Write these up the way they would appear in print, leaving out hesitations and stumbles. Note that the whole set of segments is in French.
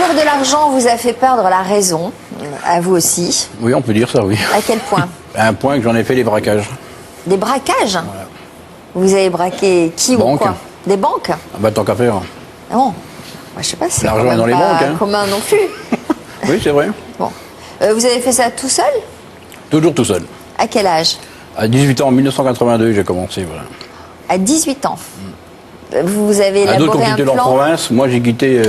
peur de l'argent vous a fait perdre la raison, à vous aussi. Oui, on peut dire ça, oui. À quel point? À un point que j'en ai fait des braquages. Des braquages? Voilà. Vous avez braqué qui ou Banque. quoi? Des banques? Ah bah, tant qu'à faire. Ah bon, moi, je sais pas si c'est L'argent quand est dans même les pas banques, hein. commun non plus. Oui, c'est vrai. Bon. Vous avez fait ça tout seul? Toujours tout seul. À quel âge? À 18 ans, en 1982, j'ai commencé, voilà. À 18 ans. Vous avez À d'autres ont élaboré un quitté leur plan? province, moi j'ai quitté...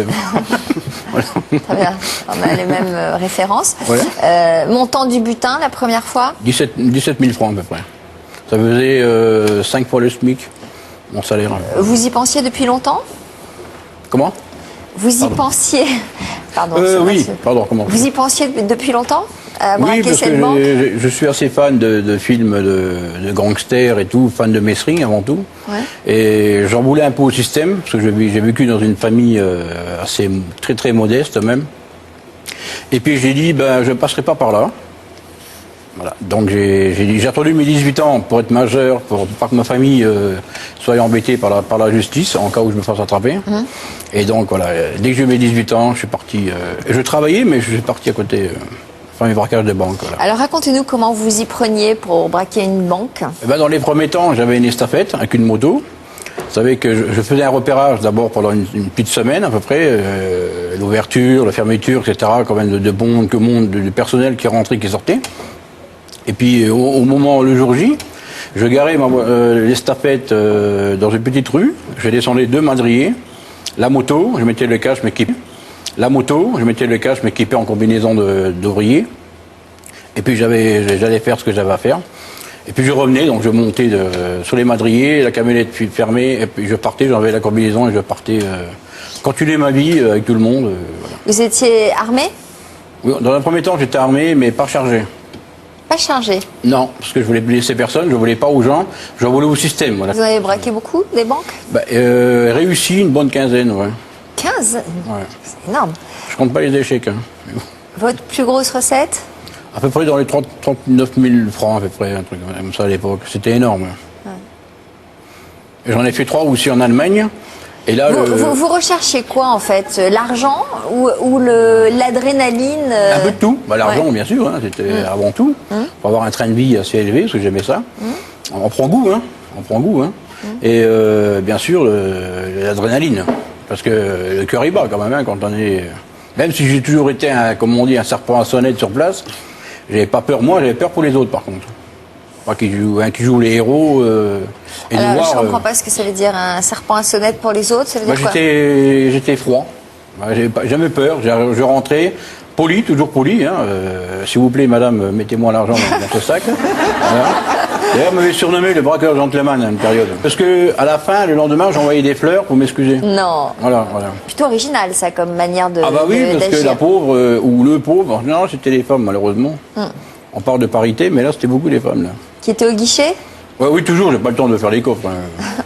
voilà. Très bien, on a les mêmes références. Voilà. Montant du butin la première fois? 17 000 francs à peu près. Ça faisait 5 fois le SMIC, mon salaire. Vous y pensiez depuis longtemps? Comment? Vous y pensiez? Pardon. Oui, pardon, comment? Vous y pensiez depuis longtemps à Oui, braquer parce cette que banque? je suis assez fan de films de gangsters et tout, fan de Messring avant tout. Ouais. Et j'en voulais un peu au système, parce que j'ai vécu dans une famille assez très très modeste même. Et puis j'ai dit, ben je ne passerai pas par là. Voilà. Donc j'ai attendu mes 18 ans pour être majeur, pour pas que ma famille soit embêtée par la justice, en cas où je me fasse attraper. Et donc voilà, dès que j'ai eu mes 18 ans, je suis parti. Je travaillais, mais je suis parti à côté. Faire mes braquages de banque. Voilà. Alors racontez-nous comment vous y preniez pour braquer une banque. Eh ben, dans les premiers temps, j'avais une estafette avec une moto. Vous savez que je faisais un repérage d'abord pendant une petite semaine à peu près, l'ouverture, la fermeture, etc. Quand même de monde, de personnel qui rentrait, qui sortait. Et puis au moment, le jour J, je garais l'estafette dans une petite rue. Je descendais 2 madriers. La moto, je mettais le casque, m'équipais. La moto, je mettais le casque, m'équipais en combinaison d'ouvrier. Et puis j'allais faire ce que j'avais à faire. Et puis je revenais, donc je montais sur les madriers, la camionnette fut fermée, et puis je partais, j'enlevais la combinaison et je partais continuer ma vie avec tout le monde. Voilà. Vous étiez armé? Oui, dans un premier temps, j'étais armé, mais pas chargé. Pas chargé. Non, parce que je voulais blesser personne, je voulais pas aux gens, je voulais au système. Voilà. Vous avez braqué beaucoup des banques? Réussi une bonne quinzaine, ouais. 15? Ouais. C'est énorme. Je compte pas les échecs. Hein. Votre plus grosse recette? À peu près dans les 39 000 francs, à peu près, un truc comme ça à l'époque. C'était énorme. Ouais. Et j'en ai fait 3 aussi en Allemagne. Et là, vous recherchez quoi en fait? L'argent ou l'adrénaline? Un peu de tout. Bah, l'argent, Ouais. bien sûr, hein, c'était avant tout. Pour avoir un train de vie assez élevé, parce que j'aimais ça. On prend goût, hein. On prend goût, hein. Et bien sûr, l'adrénaline. Parce que le cœur y bat quand même, hein, quand on est... Même si j'ai toujours été, comme on dit, un serpent à sonnette sur place, j'avais pas peur moi, j'avais peur pour les autres par contre. Moi qui joue les héros et Alors, de voir, je ne comprends pas ce que ça veut dire, un serpent à sonnette pour les autres, ça veut dire quoi? j'étais froid, j'avais jamais peur, je rentrais, poli, toujours poli, hein, s'il vous plaît madame, mettez-moi l'argent dans ce sac. Voilà. D'ailleurs, on m'avait surnommé le braqueur gentleman à une période. Parce que à la fin, le lendemain, j'envoyais des fleurs pour m'excuser. Non. Voilà, voilà. Plutôt original ça comme manière de Ah bah oui, parce que d'agir. la pauvre, ou le pauvre, non, c'était les femmes malheureusement. On parle de parité, mais là c'était beaucoup les femmes. Là. Qui était au guichet? Ouais, oui, toujours, j'ai pas le temps de faire les coffres. Hein.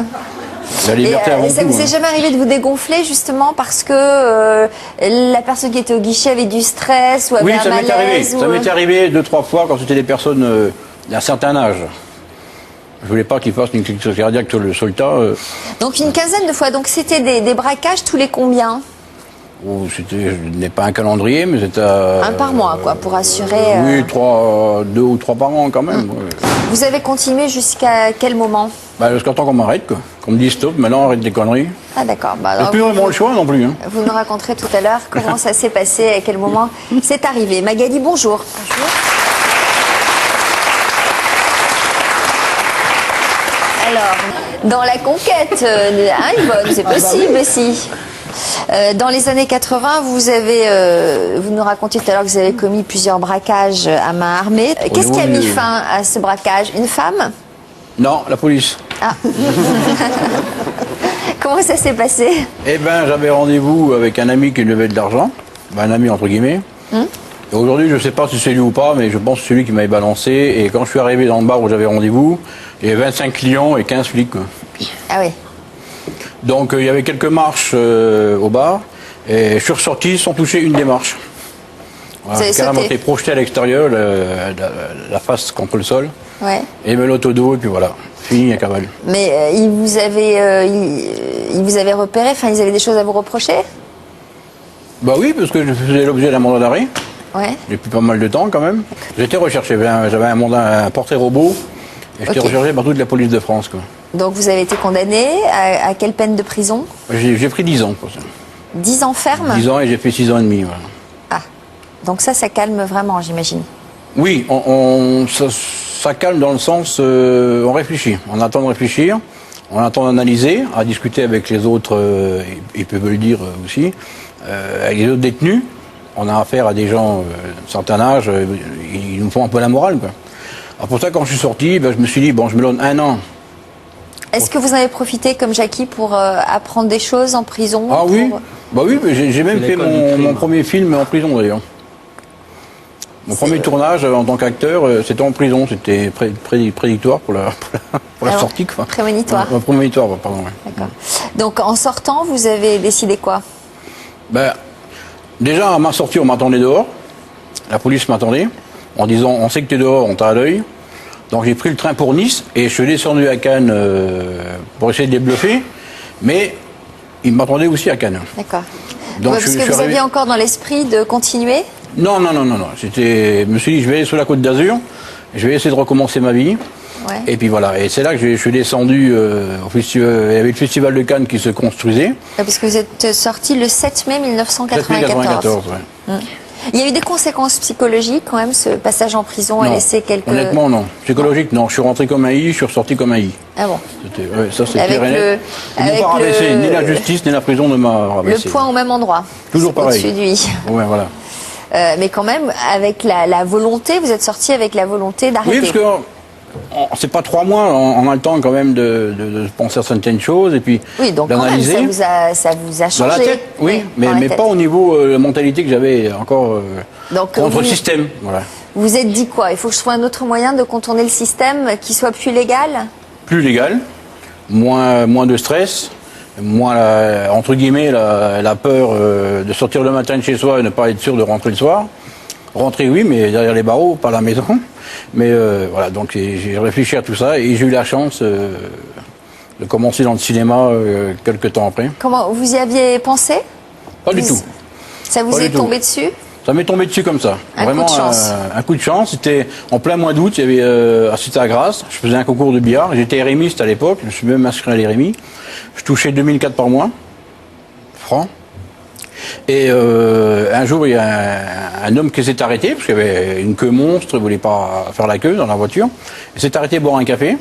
La liberté avant ça tout. vous est jamais arrivé de vous dégonfler justement parce que la personne qui était au guichet avait du stress ou avait Oui, un ça m'est arrivé. malaise Ça m'est arrivé 2-3 fois quand c'était des personnes d'un certain âge. Je voulais pas qu'ils fassent une crise cardiaque sur le tas. Donc une quinzaine de fois. Donc c'était des braquages tous les combien? Je n'ai pas un calendrier, mais c'était... Un par mois, quoi, pour assurer... Oui, 2 ou 3 par an, quand même. Ouais. Vous avez continué jusqu'à quel moment? Jusqu'à temps qu'on m'arrête, quoi. Qu'on me dise stop, maintenant arrête des conneries. Ah d'accord. Bah, J'ai alors, plus vraiment le choix non plus. Hein. vous nous raconterez tout à l'heure comment ça s'est passé, à quel moment c'est arrivé. Magali, bonjour. Bonjour. Alors, dans la conquête, Yvonne, c'est possible aussi. Dans les années 80, vous nous racontiez tout à l'heure que vous avez commis plusieurs braquages à main armée. Qu'est-ce qui a mis fin à ce braquage? Une femme? Non, la police. Ah. Comment ça s'est passé? Eh ben, j'avais rendez-vous avec un ami qui devait de l'argent. Un ami entre guillemets. Et aujourd'hui, je ne sais pas si c'est lui ou pas, mais je pense que c'est lui qui m'avait balancé. Et quand je suis arrivé dans le bar où j'avais rendez-vous, il y avait 25 clients et 15 flics. Quoi. Ah oui. Donc il y avait quelques marches au bar, et je suis ressorti sans toucher une des marches. Voilà, j'ai carrément été projeté à l'extérieur, la face contre le sol, ouais. Et me l'auto dos, et puis voilà, fini à cavale. Mais ils vous avaient repéré, enfin ils avaient des choses à vous reprocher? Bah oui, parce que je faisais l'objet d'un mandat d'arrêt. Ouais. Depuis pas mal de temps quand même. J'étais recherché, j'avais un portrait robot. Et j'étais recherché par toute la police de France, quoi. Donc vous avez été condamné à quelle peine de prison? J'ai pris 10 ans pour ça. 10 ans ferme? 10 ans et j'ai fait 6 ans et demi, voilà. Ah, donc ça calme vraiment, j'imagine. Oui, ça calme dans le sens, on réfléchit, on attend de réfléchir, on attend d'analyser, à discuter avec les autres, ils peuvent le dire aussi, avec les autres détenus. On a affaire à des gens d'un certain âge, ils nous font un peu la morale, quoi. Alors pour ça, quand je suis sorti, je me suis dit, bon, je me donne 1 an. Est-ce que vous avez profité, comme Jackie, pour apprendre des choses en prison? Ah oui, bah oui, j'ai même fait mon premier film en prison d'ailleurs. Mon premier tournage en tant qu'acteur, c'était en prison, c'était prédictoire pour la sortie, quoi. Prémonitoire. Prémonitoire, pardon. Ouais. D'accord. Donc en sortant, vous avez décidé quoi? Déjà, à ma sortie, on m'attendait dehors. La police m'attendait en disant, on sait que tu es dehors, on t'a à l'œil. Donc j'ai pris le train pour Nice et je suis descendu à Cannes pour essayer de les bluffer. Mais ils m'attendaient aussi à Cannes. D'accord. Donc parce que vous aviez encore dans l'esprit de continuer? Non. Je me suis dit, je vais aller sur la Côte d'Azur, je vais essayer de recommencer ma vie. Ouais. Et puis voilà. Et c'est là que je suis descendu au festival. Il y avait le festival de Cannes qui se construisait. Parce que vous êtes sorti le 7 mai 1994. 1994, ouais. Il y a eu des conséquences psychologiques quand même, ce passage en prison a laissé quelques... Honnêtement, non. Psychologique, non. Je suis rentré comme un I, je suis ressorti comme un I. Ah bon? Ouais, ça, c'est clair et net. Ils m'ont pas rabaissé. Ni la justice, ni la prison ne m'a rabaissé. Le point au même endroit. Toujours pareil. Au-dessus du I. Ouais, voilà. Mais quand même, avec la volonté, vous êtes sorti avec la volonté d'arrêter. Oui, parce que c'est pas 3 mois, on a le temps quand même de penser à certaines choses et puis oui, donc d'analyser. Quand même, ça vous a changé. Dans la tête, oui, mais pas au niveau la mentalité que j'avais encore contre le système. Voilà. Vous vous êtes dit quoi? Il faut que je trouve un autre moyen de contourner le système qui soit plus légal? Plus légal, moins de stress, moins, entre guillemets, la peur de sortir le matin de chez soi et ne pas être sûr de rentrer le soir. Rentrer, oui, mais derrière les barreaux, pas à la maison. Mais voilà, donc j'ai réfléchi à tout ça et j'ai eu la chance de commencer dans le cinéma quelques temps après. Comment vous y aviez pensé? Pas du tout. Ça vous est tombé dessus? Ça m'est tombé dessus comme ça. Vraiment, coup de chance. Un coup de chance. C'était en plein mois d'août, il y avait à Cité à Grasse, je faisais un concours de billard. J'étais RMiste à l'époque, je me suis même inscrit à l'RMI. Je touchais 2004 par mois, francs. Et un jour, il y a un homme qui s'est arrêté, parce qu'il y avait une queue monstre, il ne voulait pas faire la queue dans la voiture. Il s'est arrêté boire un café,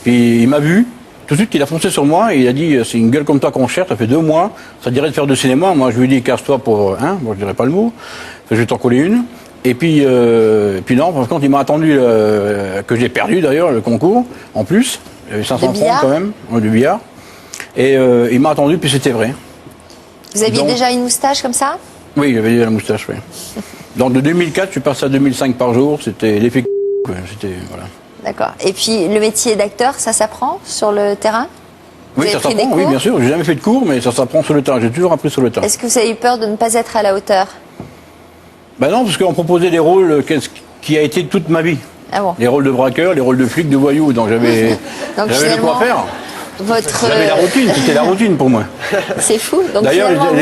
puis il m'a vu. Tout de suite, il a foncé sur moi et il a dit, c'est une gueule comme toi qu'on cherche, ça fait 2 mois, ça dirait de faire du cinéma. Moi, je lui ai dit, casse-toi pour un, moi je dirais pas le mot, je vais t'en coller une. Et puis non, par contre, il m'a attendu, que j'ai perdu d'ailleurs, le concours, en plus. Il y avait 500 francs quand même, du billard. Et il m'a attendu, puis c'était vrai. Vous aviez déjà une moustache comme ça? Oui, j'avais déjà la moustache, oui. Donc de 2004, je suis passé à 2005 par jour, c'était l'effet c'était voilà. D'accord. Et puis le métier d'acteur, ça s'apprend sur le terrain? Oui, ça s'apprend, oui, bien sûr. J'ai jamais fait de cours, mais ça s'apprend sur le terrain. J'ai toujours appris sur le terrain. Est-ce que vous avez eu peur de ne pas être à la hauteur? Ben non, parce qu'on proposait des rôles qui a été toute ma vie. Ah bon? Les rôles de braqueur, les rôles de flic, de voyou. Donc j'avais de quoi faire. J'avais la routine, c'était la routine pour moi. C'est fou. Donc finalement,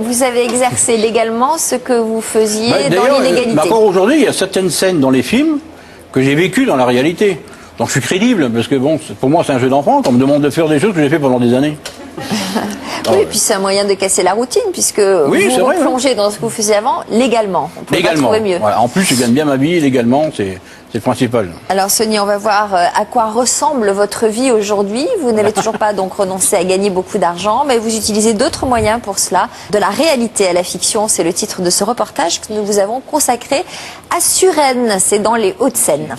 vous avez exercé légalement ce que vous faisiez dans l'illégalité. Encore aujourd'hui, il y a certaines scènes dans les films que j'ai vécues dans la réalité. Donc je suis crédible, parce que bon, pour moi c'est un jeu d'enfant, qu'on me demande de faire des choses que j'ai fait pendant des années. Oui, et puis c'est un moyen de casser la routine, puisque vous plongez dans ce que vous faisiez avant légalement. On peut pas trouver mieux. Voilà. En plus, je gagne bien ma vie légalement, c'est le principal. Alors Sony, on va voir à quoi ressemble votre vie aujourd'hui. Vous n'avez toujours pas donc renoncé à gagner beaucoup d'argent, mais vous utilisez d'autres moyens pour cela. De la réalité à la fiction, c'est le titre de ce reportage que nous vous avons consacré à Suresnes, c'est dans les Hauts-de-Seine.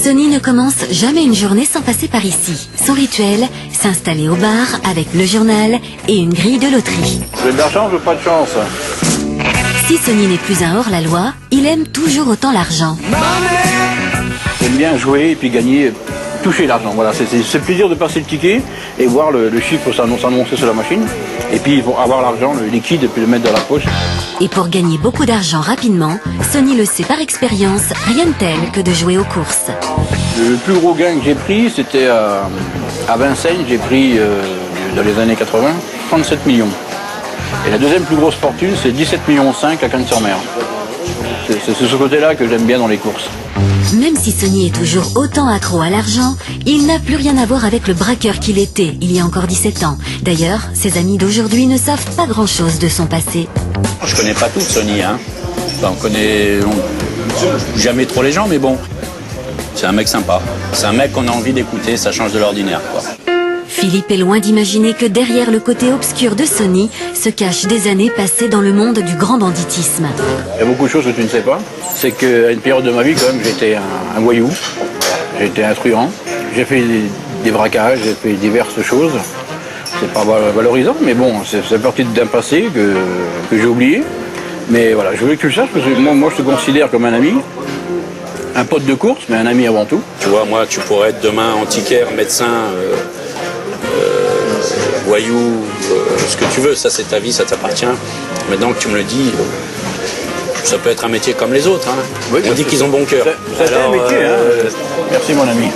Sony ne commence jamais une journée sans passer par ici. Son rituel, s'installer au bar avec le journal et une grille de loterie. Vous avez de la chance ou pas de chance? Si Sony n'est plus un hors-la-loi, il aime toujours autant l'argent. J'aime bien jouer et puis gagner, toucher l'argent. Voilà, c'est le plaisir de passer le ticket et voir le chiffre s'annoncer sur la machine. Et puis avoir l'argent, le liquide, et puis le mettre dans la poche. Et pour gagner beaucoup d'argent rapidement, Sony le sait par expérience, rien de tel que de jouer aux courses. Le plus gros gain que j'ai pris, c'était à Vincennes. J'ai pris dans les années 80, 37 millions. Et la deuxième plus grosse fortune, c'est 17,5 millions à Cannes-sur-Mer. C'est ce côté-là que j'aime bien dans les courses. Même si Sonny est toujours autant accro à l'argent, il n'a plus rien à voir avec le braqueur qu'il était il y a encore 17 ans. D'ailleurs, ses amis d'aujourd'hui ne savent pas grand-chose de son passé. Je connais pas tout Sonny, hein. Enfin, on connaît jamais trop les gens, mais bon, c'est un mec sympa. C'est un mec qu'on a envie d'écouter, ça change de l'ordinaire, quoi. Philippe est loin d'imaginer que derrière le côté obscur de Sonny se cachent des années passées dans le monde du grand banditisme. Il y a beaucoup de choses que tu ne sais pas. C'est qu'à une période de ma vie, quand même, j'étais un voyou. J'étais un truand. J'ai fait des braquages, j'ai fait diverses choses. C'est pas valorisant, mais bon, c'est parti d'un passé que j'ai oublié. Mais voilà, je voulais que tu le saches, parce que moi je te considère comme un ami. Un pote de course, mais un ami avant tout. Tu vois, moi, tu pourrais être demain antiquaire, médecin, voyou, ce que tu veux, ça c'est ta vie, ça t'appartient. Maintenant que tu me le dis, ça peut être un métier comme les autres. Hein. Oui, on dit qu'ils ont bon cœur. C'est un métier, Merci mon ami.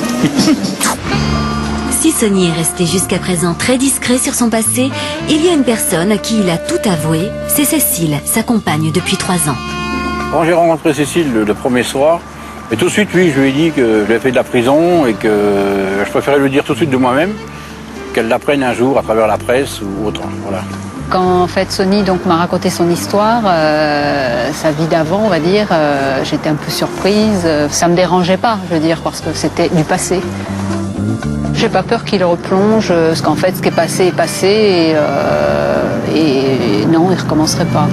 Si Sonny est resté jusqu'à présent très discret sur son passé, il y a une personne à qui il a tout avoué, c'est Cécile, sa compagne depuis 3 ans. Quand j'ai rencontré Cécile le premier soir, et tout de suite, oui, je lui ai dit que j'avais fait de la prison et que je préférais lui dire tout de suite de moi-même, qu'elle l'apprenne un jour à travers la presse ou autre. Voilà. Quand en fait Sonny donc m'a raconté son histoire, sa vie d'avant, on va dire, j'étais un peu surprise. Ça me dérangeait pas, je veux dire, parce que c'était du passé. J'ai pas peur qu'il replonge, parce qu'en fait, ce qui est passé, et non, il recommencerait pas.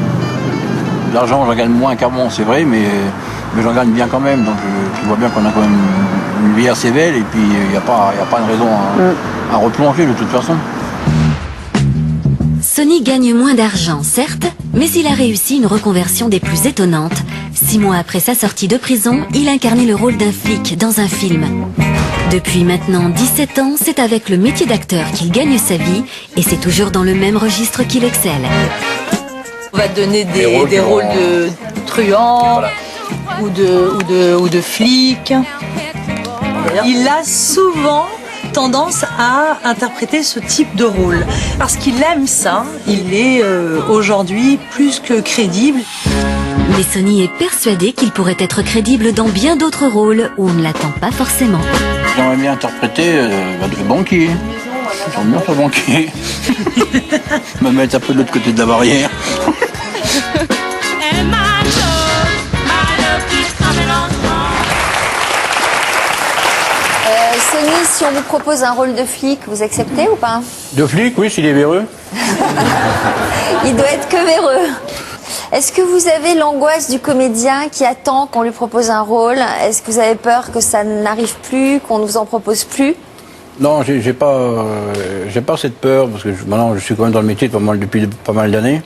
L'argent, j'en gagne moins qu'avant, c'est vrai, mais j'en gagne bien quand même. Donc tu vois bien qu'on a quand même une vie assez belle, et puis il n'y a pas de raison à replonger de toute façon. Sonny gagne moins d'argent, certes, mais il a réussi une reconversion des plus étonnantes. 6 mois après sa sortie de prison, il incarnait le rôle d'un flic dans un film. Depuis maintenant 17 ans, c'est avec le métier d'acteur qu'il gagne sa vie, et c'est toujours dans le même registre qu'il excelle. On va donner des rôles de truands ou de flics. Il a souvent tendance à interpréter ce type de rôle parce qu'il aime ça. Il est aujourd'hui plus que crédible. Mais Sonny est persuadé qu'il pourrait être crédible dans bien d'autres rôles où on ne l'attend pas forcément. J'aimerais bien interpréter le banquier. J'aime bien faire banquier. Me mettre un peu de l'autre côté de la barrière. Sonny, si on vous propose un rôle de flic, vous acceptez ou pas? De flic, oui, s'il est véreux. Il doit être que véreux. Est-ce que vous avez l'angoisse du comédien qui attend qu'on lui propose un rôle? Est-ce que vous avez peur que ça n'arrive plus, qu'on ne vous en propose plus? Non, j'ai pas cette peur, parce que maintenant je suis quand même dans le métier depuis pas mal d'années.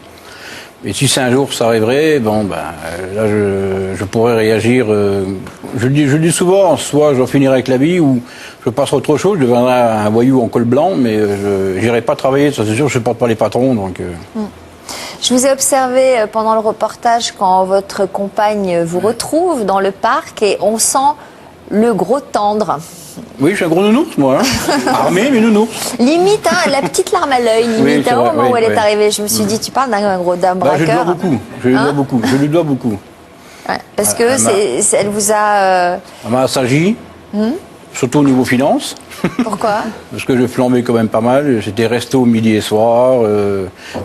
Et si c'est un jour ça arriverait, bon là je pourrais réagir. Je le dis souvent, soit je finirai avec la vie, ou je passerai autre chose, je deviendrai un voyou en col blanc, mais je n'irai pas travailler, ça c'est sûr, je ne supporte pas les patrons, donc. Je vous ai observé pendant le reportage quand votre compagne vous retrouve dans le parc et on sent le gros tendre. Oui, je suis un gros nounours, moi. Hein. Armé, mais nounours. Limite, hein, la petite larme à l'œil, limite, Oui, au vrai, moment où elle est oui. arrivée. Je me suis dit, tu parles d'un gros dame Bah, je lui dois braqueur. beaucoup. Je lui dois beaucoup. Ouais, parce que elle vous a... Elle m'a assagi, surtout au niveau finance. Pourquoi? Parce que je flambais quand même pas mal. J'étais resto midi et soir.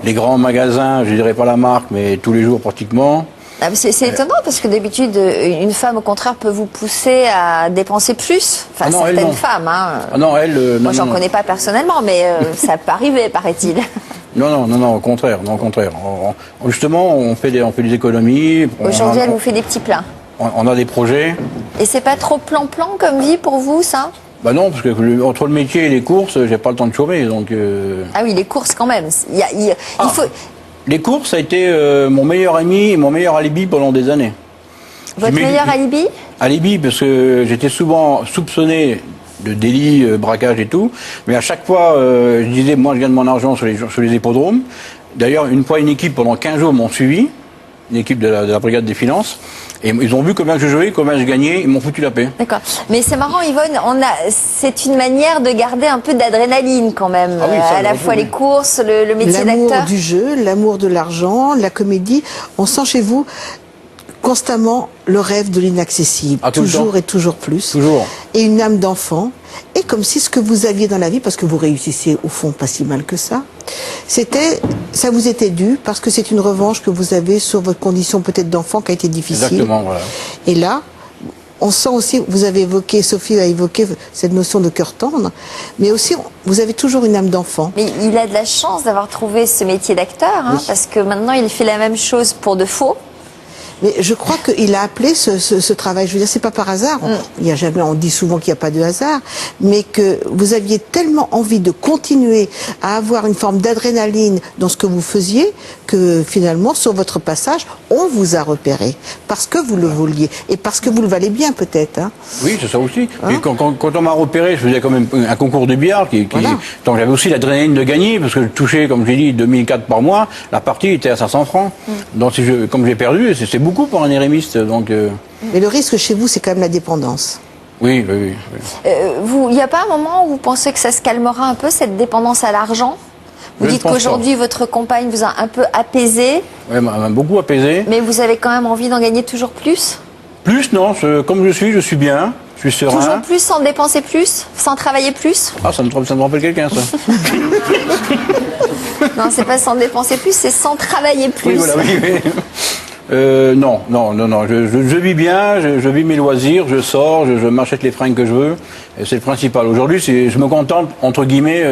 Les grands magasins, je dirais pas la marque, mais tous les jours pratiquement. Ah, c'est étonnant parce que d'habitude, une femme au contraire peut vous pousser à dépenser plus. Enfin, Ah non, elle, certaines non. femmes. Hein. Ah non, elle. Moi, non, j'en non. connais pas personnellement, mais ça peut arriver, paraît-il. Non, au contraire. Justement, on fait des économies. Aujourd'hui, elle vous fait des petits plats. On a des projets. Et c'est pas trop plan-plan comme vie pour vous, ça? Bah non, parce que entre le métier et les courses, j'ai pas le temps de chômer, donc. Ah oui, les courses quand même. Il faut... Les courses, ça a été mon meilleur ami et mon meilleur alibi pendant des années. Votre meilleur alibi? Alibi, parce que j'étais souvent soupçonné de délits, braquage et tout, mais à chaque fois, je disais, moi je gagne mon argent sur les hippodromes. D'ailleurs, une fois, une équipe pendant 15 jours m'ont suivi, une équipe de la brigade des finances. Et ils ont vu combien je jouais, combien je gagnais, ils m'ont foutu la paix. D'accord. Mais c'est marrant, Yvonne, c'est une manière de garder un peu d'adrénaline quand même. Ah oui, ça, à la fois les courses, le métier d'acteur. L'amour du jeu, l'amour de l'argent, la comédie. On sent chez vous constamment le rêve de l'inaccessible. Ah, toujours et toujours plus. Toujours. Et une âme d'enfant. Et comme si ce que vous aviez dans la vie, parce que vous réussissez au fond pas si mal que ça, ça vous était dû parce que c'est une revanche que vous avez sur votre condition peut-être d'enfant qui a été difficile. Exactement, voilà. Et là, on sent aussi, vous avez évoqué, Sophie a évoqué cette notion de cœur tendre, mais aussi vous avez toujours une âme d'enfant. Mais il a de la chance d'avoir trouvé ce métier d'acteur, hein, Oui. parce que maintenant il fait la même chose pour de faux. Mais je crois qu'il a appelé ce travail, je veux dire, c'est pas par hasard. Il y a jamais, on dit souvent qu'il n'y a pas de hasard, mais que vous aviez tellement envie de continuer à avoir une forme d'adrénaline dans ce que vous faisiez, que finalement, sur votre passage, on vous a repéré. Parce que vous le vouliez. Et parce que vous le valez bien, peut-être, hein. Oui, c'est ça aussi. Et quand on m'a repéré, je faisais quand même un concours de billard Voilà. donc j'avais aussi l'adrénaline de gagner, parce que je touchais, comme j'ai dit, 2004 par mois, la partie était à 500 francs. Donc comme j'ai perdu, c'est beaucoup pour un érémiste. Donc, Mais le risque chez vous, c'est quand même la dépendance. oui. Il n'y a pas un moment où vous pensez que ça se calmera un peu, cette dépendance à l'argent? Vous Je dites ne pense qu'aujourd'hui votre compagne vous a un peu apaisé, Ouais, m'a beaucoup apaisé. mais vous avez quand même envie d'en gagner toujours plus? Plus, non, comme je suis bien, je suis serein. Toujours plus, sans dépenser plus, sans travailler plus? Ah, ça me rappelle quelqu'un, ça. Non, c'est pas sans dépenser plus, c'est sans travailler plus. Oui, voilà, oui. Non, je vis bien, je vis mes loisirs, je sors, je m'achète les fringues que je veux, et c'est le principal. Aujourd'hui, je me contente, entre guillemets,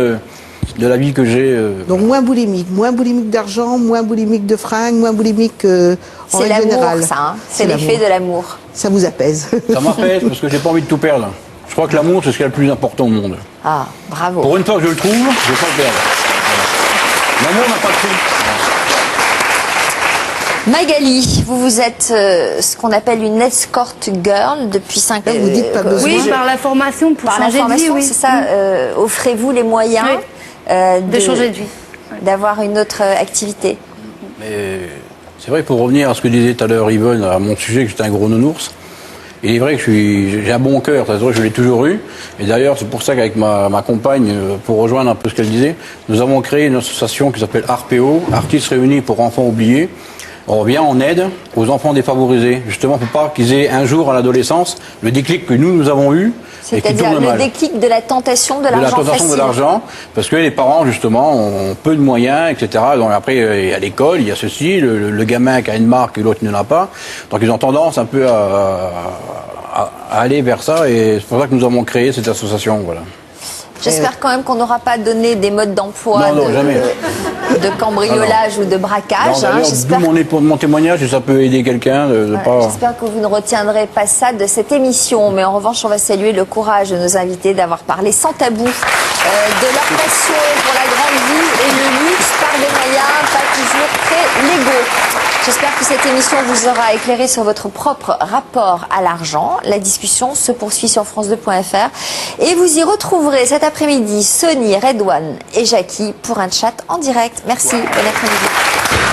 de la vie que j'ai. Donc moins boulimique d'argent, moins boulimique de fringues, moins boulimique en C'est règle l'amour, générale. ça. Hein. C'est l'effet de l'amour. Ça vous apaise. Ça m'apaise parce que j'ai pas envie de tout perdre. Je crois que l'amour, c'est ce qui est le plus important au monde. Ah, bravo. Pour une fois que je le trouve, je vais pas le perdre. Voilà. L'amour n'a pas de prix. Magali, vous êtes ce qu'on appelle une escort girl depuis 5 ans. Vous dites pas besoin. Oui, par la formation pour Par la changer de vie, formation, oui. c'est ça. Offrez-vous les moyens De changer de vie. d'avoir une autre activité. Mais c'est vrai, pour revenir à ce que disait tout à l'heure Yvonne, à mon sujet, que j'étais un gros nounours, il est vrai que j'ai un bon cœur, c'est vrai que je l'ai toujours eu. Et d'ailleurs, c'est pour ça qu'avec ma compagne, pour rejoindre un peu ce qu'elle disait, nous avons créé une association qui s'appelle ARPEO, Artistes Réunis pour Enfants Oubliés. On vient en aide aux enfants défavorisés, justement pour pas qu'ils aient un jour à l'adolescence le déclic que nous avons eu et qui C'est-à-dire tourne le mal. déclic de la tentation de De la l'argent tentation de facile. l'argent, parce que les parents, justement, ont peu de moyens, etc. Donc après, il y a l'école, il y a ceci, le gamin qui a une marque et l'autre n'en a pas. Donc ils ont tendance un peu à aller vers ça, et c'est pour ça que nous avons créé cette association, voilà. J'espère quand même qu'on n'aura pas donné des modes d'emploi Non, jamais. de cambriolage ou de braquage. Non, hein. d'ailleurs, J'espère d'où mon témoignage, si ça peut aider quelqu'un de Ouais, pas... J'espère que vous ne retiendrez pas ça de cette émission. Mais en revanche, on va saluer le courage de nos invités d'avoir parlé sans tabou de leur passion pour la grande vie et le luxe par des moyens pas toujours très légaux. J'espère que cette émission vous aura éclairé sur votre propre rapport à l'argent. La discussion se poursuit sur France2.fr et vous y retrouverez cet après-midi Sony, Redouane et Jackie pour un chat en direct. Merci, bon après-midi.